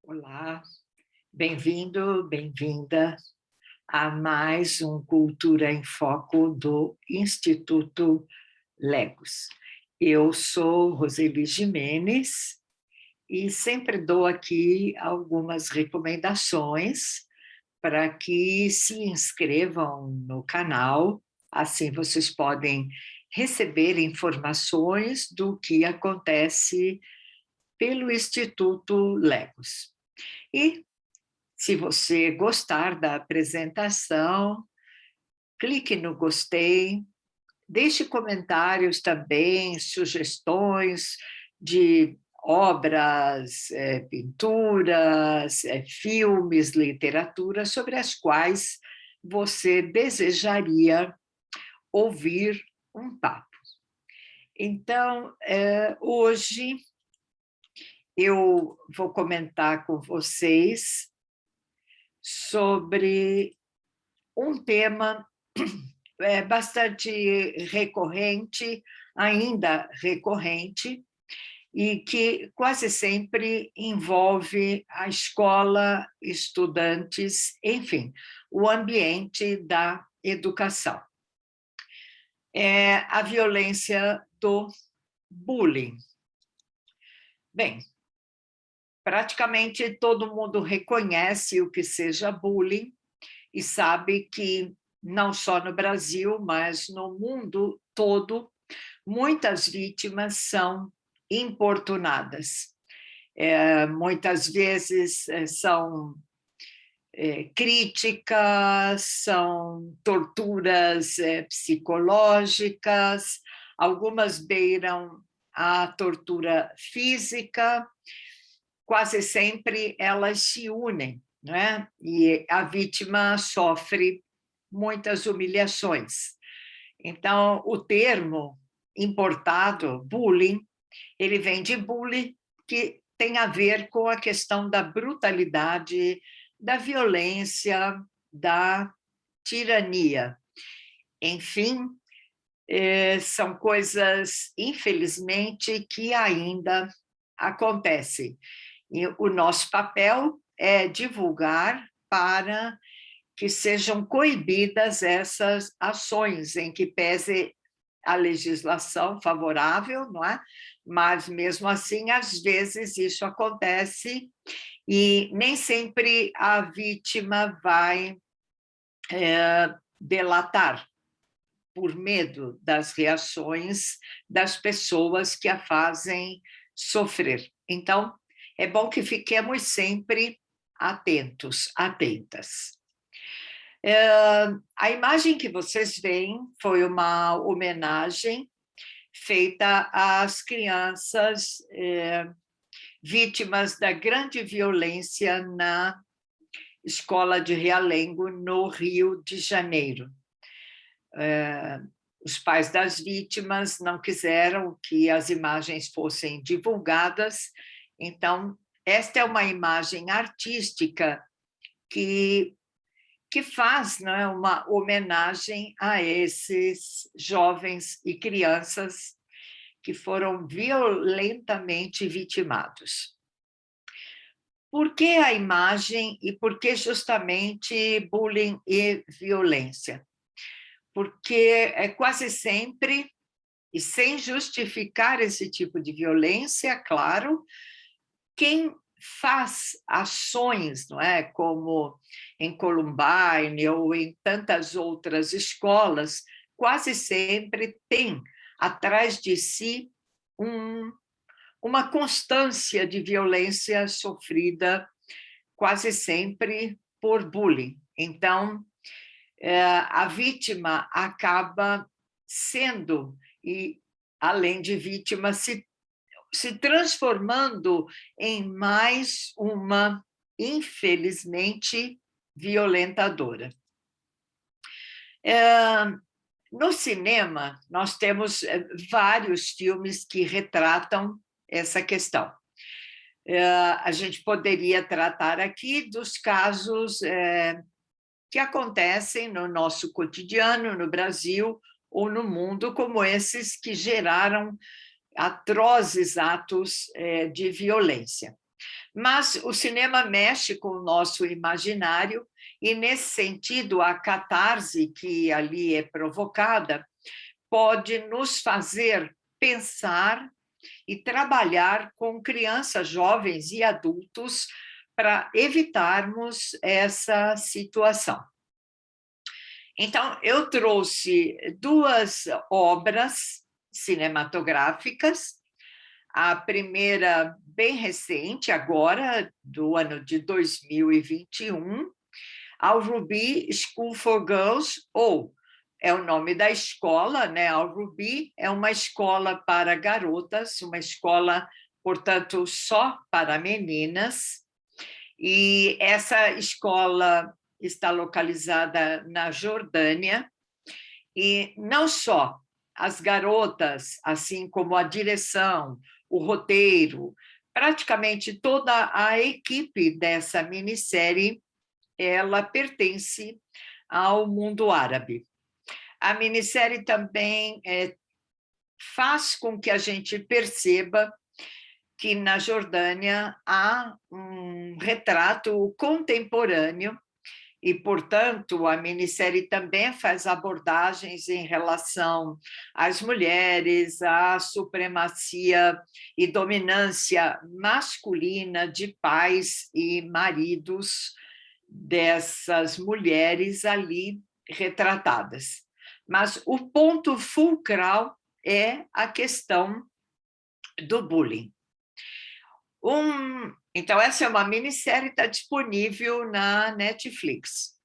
Olá, bem-vindo, bem-vinda a mais um Cultura em Foco do Instituto Legos. Eu sou Roseli Gimenez e sempre dou aqui algumas recomendações para que se inscrevam no canal, assim vocês podem receber informações do que acontece pelo Instituto Legos. E se você gostar da apresentação, clique no gostei, deixe comentários também, sugestões de obras, pinturas, filmes, literatura, sobre as quais você desejaria ouvir um papo. Então, hoje eu vou comentar com vocês sobre um tema bastante recorrente, ainda recorrente, e que quase sempre envolve a escola, estudantes, enfim, o ambiente da educação. É a violência do bullying. Bem, praticamente todo mundo reconhece o que seja bullying e sabe que, não só no Brasil, mas no mundo todo, muitas vítimas são importunadas. Muitas vezes são críticas, são torturas psicológicas, algumas beiram a tortura física, quase sempre elas se unem, não é? E a vítima sofre muitas humilhações. Então, o termo importado, bullying, ele vem de bully, que tem a ver com a questão da brutalidade, da violência, da tirania. Enfim, são coisas, infelizmente, que ainda acontecem. E o nosso papel é divulgar para que sejam coibidas essas ações, em que pese a legislação favorável, não é? Mas, mesmo assim, às vezes isso acontece e nem sempre a vítima vai delatar, por medo das reações das pessoas que a fazem sofrer. Então, é bom que fiquemos sempre atentos, atentas. A imagem que vocês veem foi uma homenagem feita às crianças vítimas da grande violência na escola de Realengo, no Rio de Janeiro. Os pais das vítimas não quiseram que as imagens fossem divulgadas, então, esta é uma imagem artística que faz, não é, uma homenagem a esses jovens e crianças que foram violentamente vitimados. Por que a imagem e por que justamente bullying e violência? Porque quase sempre, e sem justificar esse tipo de violência, claro, quem faz ações, não é, como em Columbine ou em tantas outras escolas, quase sempre tem atrás de si uma constância de violência sofrida, quase sempre por bullying. Então, a vítima acaba sendo, e além de vítima, se transformando em mais uma, infelizmente, violentadora. No cinema, nós temos vários filmes que retratam essa questão. A gente poderia tratar aqui dos casos que acontecem no nosso cotidiano, no Brasil ou no mundo, como esses que geraram atrozes atos de violência. Mas o cinema mexe com o nosso imaginário e, nesse sentido, a catarse que ali é provocada pode nos fazer pensar e trabalhar com crianças, jovens e adultos para evitarmos essa situação. Então, eu trouxe duas obras cinematográficas, a primeira bem recente, agora, do ano de 2021, Al Ruby School for Girls, ou é o nome da escola, né? Al Ruby é uma escola para garotas, uma escola, portanto, só para meninas, e essa escola está localizada na Jordânia, e não só as garotas, assim como a direção, o roteiro, praticamente toda a equipe dessa minissérie, ela pertence ao mundo árabe. A minissérie também faz com que a gente perceba que na Jordânia há um retrato contemporâneo e, portanto, a minissérie também faz abordagens em relação às mulheres, à supremacia e dominância masculina de pais e maridos dessas mulheres ali retratadas. Mas o ponto fulcral é a questão do bullying. Então, essa é uma minissérie, está disponível na Netflix.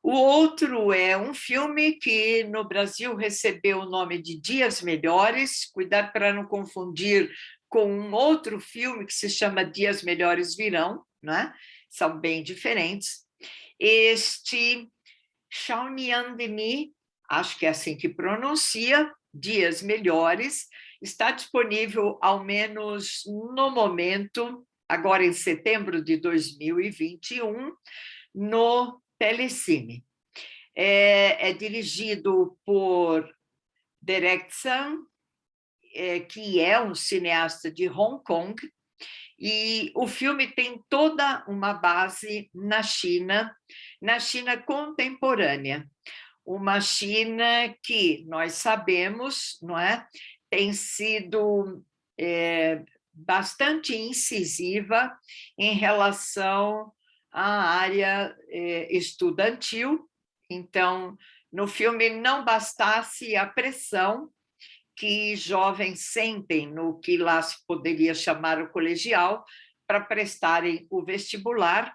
O outro é um filme que no Brasil recebeu o nome de Dias Melhores, cuidado para não confundir com um outro filme que se chama Dias Melhores Virão, né? São bem diferentes. Este Shaunyandenny, acho que é assim que pronuncia, Dias Melhores, está disponível, ao menos no momento, agora em setembro de 2021, no Telecine. É dirigido por Derek Sun, que é um cineasta de Hong Kong, e o filme tem toda uma base na China contemporânea, uma China que nós sabemos, não é, tem sido bastante incisiva em relação à área estudantil. Então, no filme não bastasse a pressão que jovens sentem no que lá se poderia chamar o colegial para prestarem o vestibular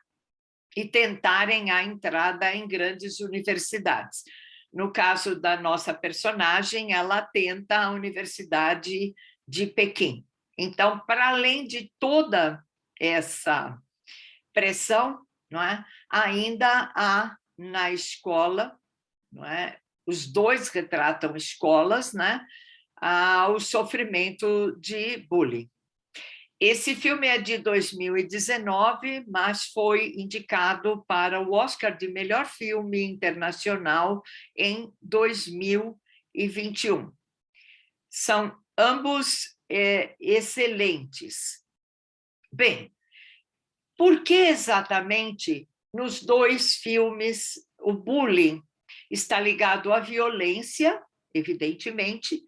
e tentarem a entrada em grandes universidades. No caso da nossa personagem, ela tenta a Universidade de Pequim. Então, para além de toda essa pressão, não é, ainda há na escola, não é, os dois retratam escolas, né, o sofrimento de bullying. Esse filme é de 2019, mas foi indicado para o Oscar de melhor filme internacional em 2021. São ambos excelentes. Bem, por que exatamente nos dois filmes o bullying está ligado à violência, evidentemente,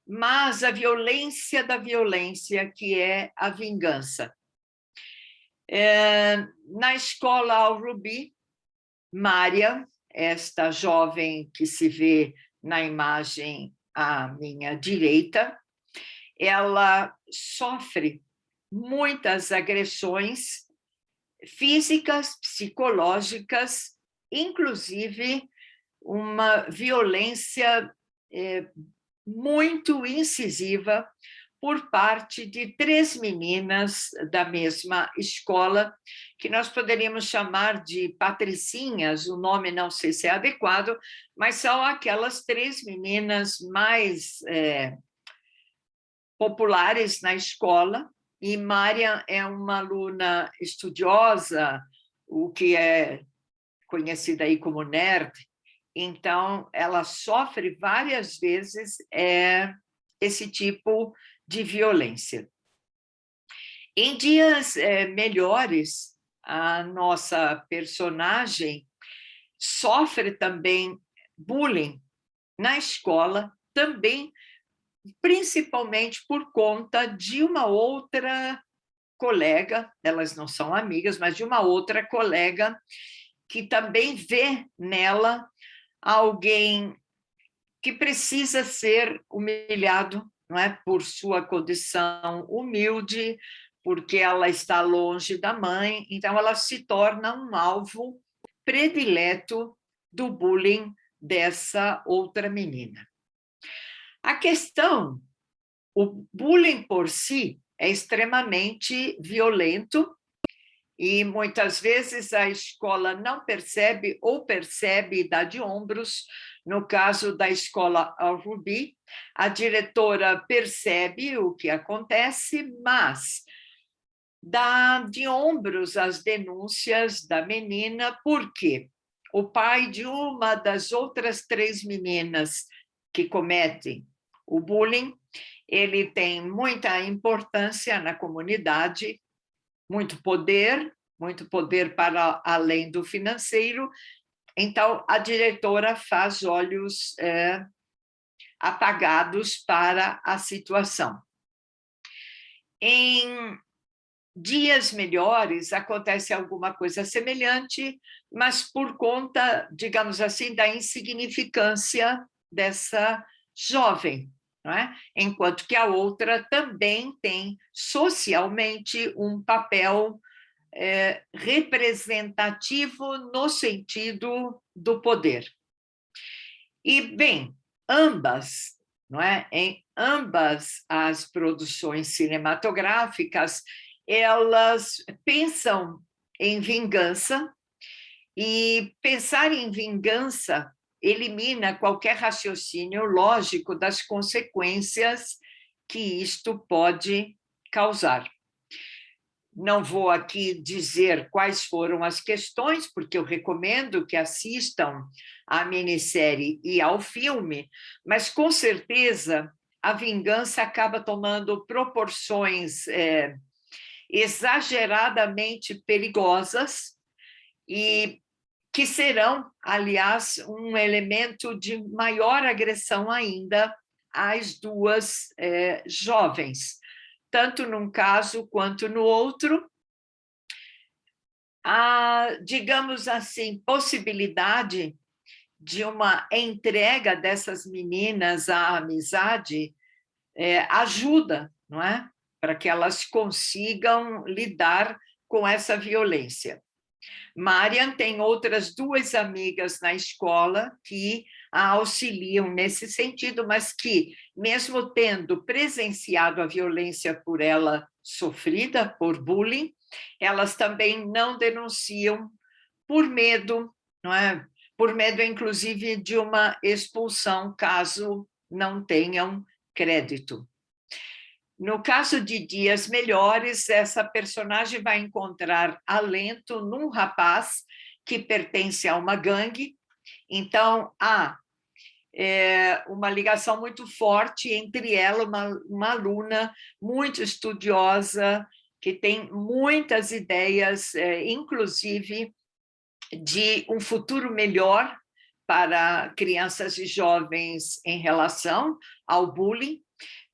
mas a violência da violência, que é a vingança? Na escola Al Ruby, Mária, esta jovem que se vê na imagem à minha direita, ela sofre muitas agressões físicas, psicológicas, inclusive uma violência muito incisiva por parte de 3 meninas da mesma escola, que nós poderíamos chamar de patricinhas, o nome não sei se é adequado, mas são aquelas 3 meninas mais populares na escola, e Mária é uma aluna estudiosa, o que é conhecida aí como nerd, então ela sofre várias vezes esse tipo de violência. Em dias melhores, a nossa personagem sofre também bullying na escola, também, principalmente por conta de uma outra colega, elas não são amigas, mas de uma outra colega que também vê nela alguém que precisa ser humilhado, não é? Por sua condição humilde, porque ela está longe da mãe, então ela se torna um alvo predileto do bullying dessa outra menina. A questão, o bullying por si é extremamente violento e muitas vezes a escola não percebe ou percebe e dá de ombros. No caso da escola Ruby, a diretora percebe o que acontece, mas dá de ombros as denúncias da menina, porque o pai de uma das outras 3 meninas que cometem o bullying, ele tem muita importância na comunidade, muito poder para além do financeiro. Então, a diretora faz olhos apagados para a situação. Em dias melhores, acontece alguma coisa semelhante, mas por conta, digamos assim, da insignificância dessa jovem, não é? Enquanto que a outra também tem socialmente um papel representativo no sentido do poder. E, bem, ambas, não é? Em ambas as produções cinematográficas, elas pensam em vingança, e pensar em vingança elimina qualquer raciocínio lógico das consequências que isto pode causar. Não vou aqui dizer quais foram as questões, porque eu recomendo que assistam à minissérie e ao filme, mas, com certeza, a vingança acaba tomando proporções exageradamente perigosas e que serão, aliás, um elemento de maior agressão ainda às duas jovens. Tanto num caso quanto no outro, a, digamos assim, possibilidade de uma entrega dessas meninas à amizade ajuda, não é? Para que elas consigam lidar com essa violência. Marian tem outras 2 amigas na escola que a auxiliam nesse sentido, mas que, mesmo tendo presenciado a violência por ela sofrida, por bullying, elas também não denunciam por medo, não é? Por medo, inclusive, de uma expulsão, caso não tenham crédito. No caso de Dias Melhores, essa personagem vai encontrar alento num rapaz que pertence a uma gangue. Então, há uma ligação muito forte entre ela, uma aluna muito estudiosa, que tem muitas ideias, inclusive de um futuro melhor para crianças e jovens em relação ao bullying,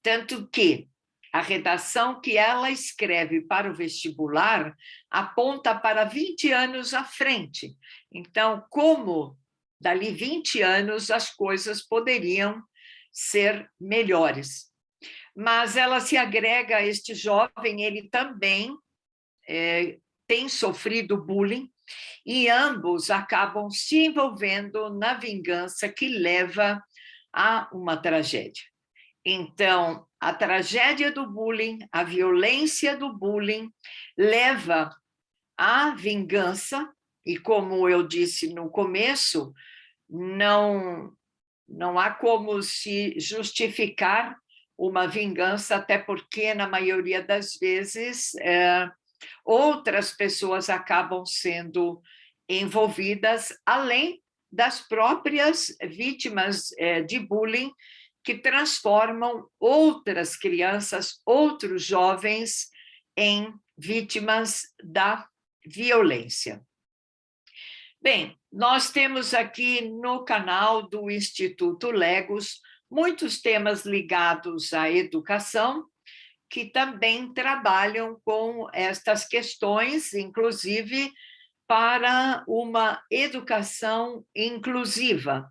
tanto que a redação que ela escreve para o vestibular aponta para 20 anos à frente. Então, como dali 20 anos as coisas poderiam ser melhores. Mas ela se agrega a este jovem, ele também tem sofrido bullying, e ambos acabam se envolvendo na vingança que leva a uma tragédia. Então, a tragédia do bullying, a violência do bullying, leva à vingança, e como eu disse no começo, não há como se justificar uma vingança, até porque, na maioria das vezes, outras pessoas acabam sendo envolvidas, além das próprias vítimas de bullying, que transformam outras crianças, outros jovens, em vítimas da violência. Bem, nós temos aqui no canal do Instituto Legos muitos temas ligados à educação, que também trabalham com estas questões, inclusive para uma educação inclusiva,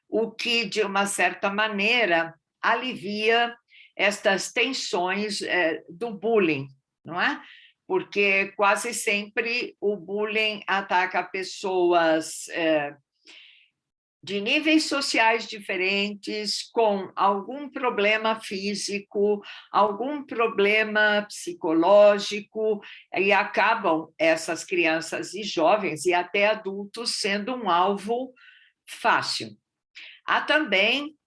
o que, de uma certa maneira, alivia estas tensões do bullying, não é? Porque quase sempre o bullying ataca pessoas de níveis sociais diferentes, com algum problema físico, algum problema psicológico, e acabam essas crianças e jovens e até adultos sendo um alvo fácil. Há também,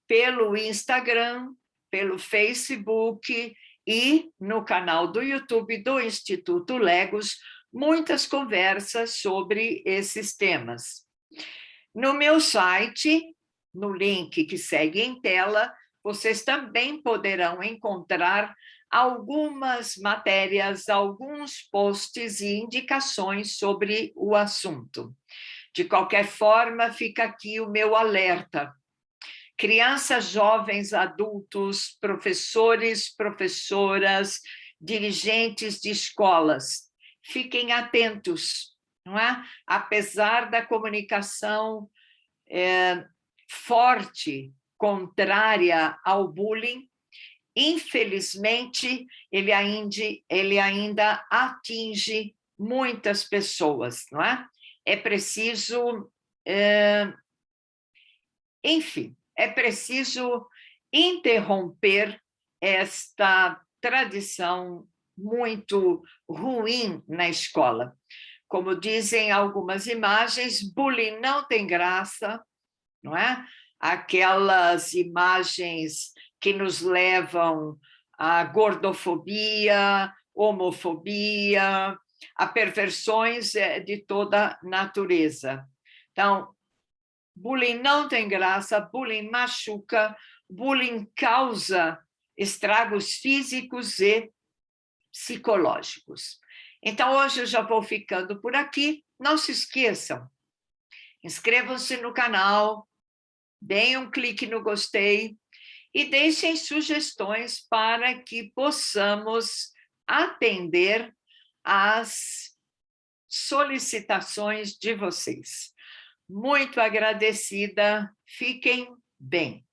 pelo Instagram, pelo Facebook e no canal do YouTube do Instituto Legos, muitas conversas sobre esses temas. No meu site, no link que segue em tela, vocês também poderão encontrar algumas matérias, alguns posts e indicações sobre o assunto. De qualquer forma, fica aqui o meu alerta. Crianças, jovens, adultos, professores, professoras, dirigentes de escolas, fiquem atentos, não é? Apesar da comunicação forte, contrária ao bullying, infelizmente, ele ainda atinge muitas pessoas, não é? É preciso, enfim, é preciso interromper esta tradição muito ruim na escola. Como dizem algumas imagens, bullying não tem graça, não é? Aquelas imagens que nos levam à gordofobia, homofobia, a perversões de toda natureza. Então, bullying não tem graça, bullying machuca, bullying causa estragos físicos e psicológicos. Então, hoje eu já vou ficando por aqui. Não se esqueçam, inscrevam-se no canal, deem um clique no gostei e deixem sugestões para que possamos atender às solicitações de vocês. Muito agradecida, fiquem bem.